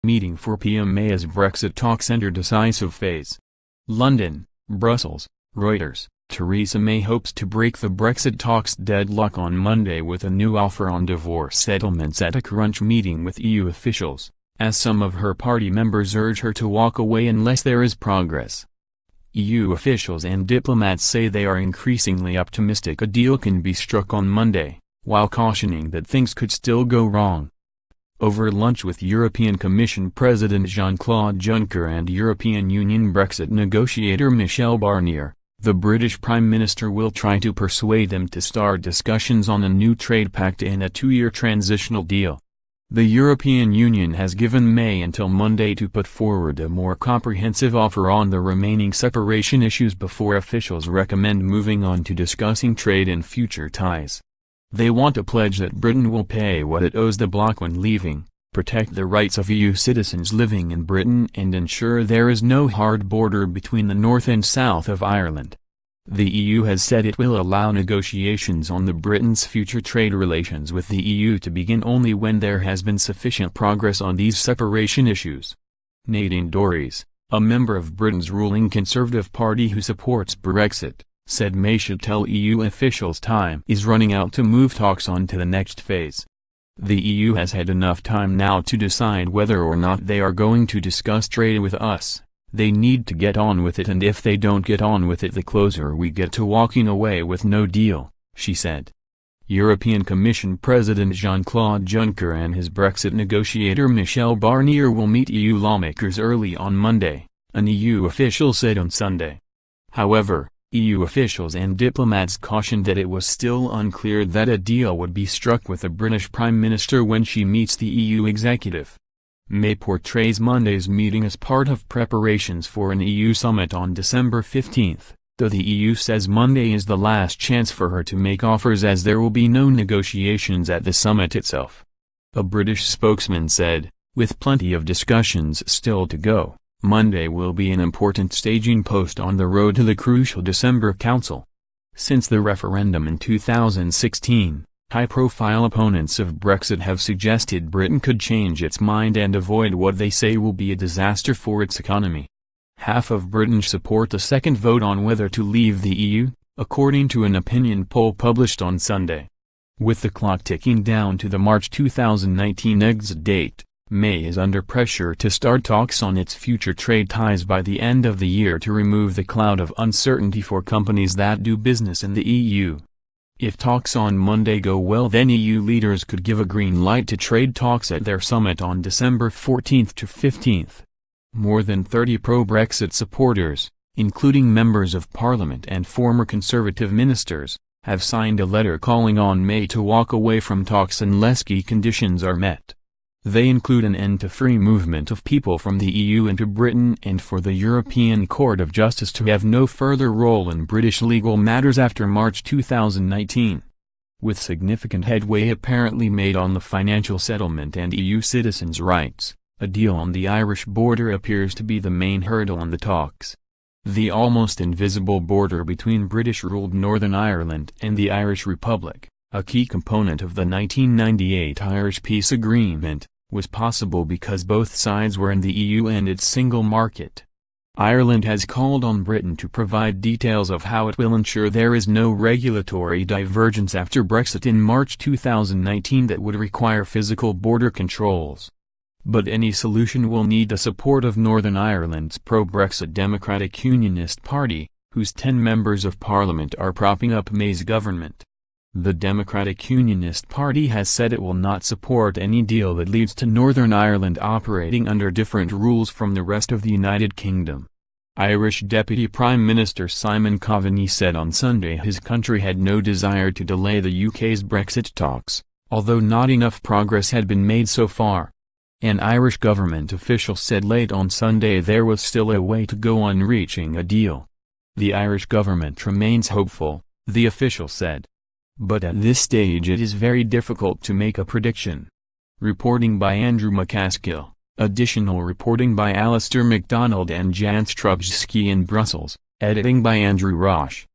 Meeting for PM May as Brexit talks enter decisive phase. London, Brussels, Reuters. Theresa May hopes to break the Brexit talks deadlock on Monday with a new offer on divorce settlements at a crunch meeting with EU officials, as some of her party members urge her to walk away unless there is progress. EU officials and diplomats say they are increasingly optimistic a deal can be struck on Monday, while cautioning that things could still go wrong. Over lunch with European Commission President Jean-Claude Juncker and European Union Brexit negotiator Michel Barnier, the British Prime Minister will try to persuade them to start discussions on a new trade pact and a two-year transitional deal. The European Union has given May until Monday to put forward a more comprehensive offer on the remaining separation issues before officials recommend moving on to discussing trade and future ties. They want a pledge that Britain will pay what it owes the bloc when leaving, protect the rights of EU citizens living in Britain and ensure there is no hard border between the north and south of Ireland. The EU has said it will allow negotiations on Britain's future trade relations with the EU to begin only when there has been sufficient progress on these separation issues. Nadine Dorries, a member of Britain's ruling Conservative Party who supports Brexit, said May should tell EU officials time is running out to move talks on to the next phase. The EU has had enough time now to decide whether or not they are going to discuss trade with us. They need to get on with it, and if they don't get on with it the closer we get to walking away with no deal, she said. European Commission President Jean-Claude Juncker and his Brexit negotiator Michel Barnier will meet EU lawmakers early on Monday, an EU official said on Sunday. However, EU officials and diplomats cautioned that it was still unclear that a deal would be struck with the British Prime Minister when she meets the EU executive. May portrays Monday's meeting as part of preparations for an EU summit on December 15, though the EU says Monday is the last chance for her to make offers as there will be no negotiations at the summit itself. A British spokesman said, with plenty of discussions still to go, Monday will be an important staging post on the road to the crucial December Council. Since the referendum in 2016, high-profile opponents of Brexit have suggested Britain could change its mind and avoid what they say will be a disaster for its economy. Half of Britons support a second vote on whether to leave the EU, according to an opinion poll published on Sunday. With the clock ticking down to the March 2019 exit date, May is under pressure to start talks on its future trade ties by the end of the year to remove the cloud of uncertainty for companies that do business in the EU. If talks on Monday go well, then EU leaders could give a green light to trade talks at their summit on December 14 to 15. More than 30 pro-Brexit supporters, including members of Parliament and former Conservative ministers, have signed a letter calling on May to walk away from talks unless key conditions are met. They include an end to free movement of people from the EU into Britain and for the European Court of Justice to have no further role in British legal matters after March 2019. With significant headway apparently made on the financial settlement and EU citizens' rights, a deal on the Irish border appears to be the main hurdle on the talks. The almost invisible border between British-ruled Northern Ireland and the Irish Republic, a key component of the 1998 Irish Peace Agreement, was possible because both sides were in the EU and its single market. Ireland has called on Britain to provide details of how it will ensure there is no regulatory divergence after Brexit in March 2019 that would require physical border controls. But any solution will need the support of Northern Ireland's pro-Brexit Democratic Unionist Party, whose 10 members of Parliament are propping up May's government. The Democratic Unionist Party has said it will not support any deal that leads to Northern Ireland operating under different rules from the rest of the United Kingdom. Irish Deputy Prime Minister Simon Coveney said on Sunday his country had no desire to delay the UK's Brexit talks, although not enough progress had been made so far. An Irish government official said late on Sunday there was still a way to go on reaching a deal. The Irish government remains hopeful, the official said. But at this stage it is very difficult to make a prediction. Reporting by Andrew McCaskill, additional reporting by Alistair MacDonald and Jan Strubczewski in Brussels, editing by Andrew Roche.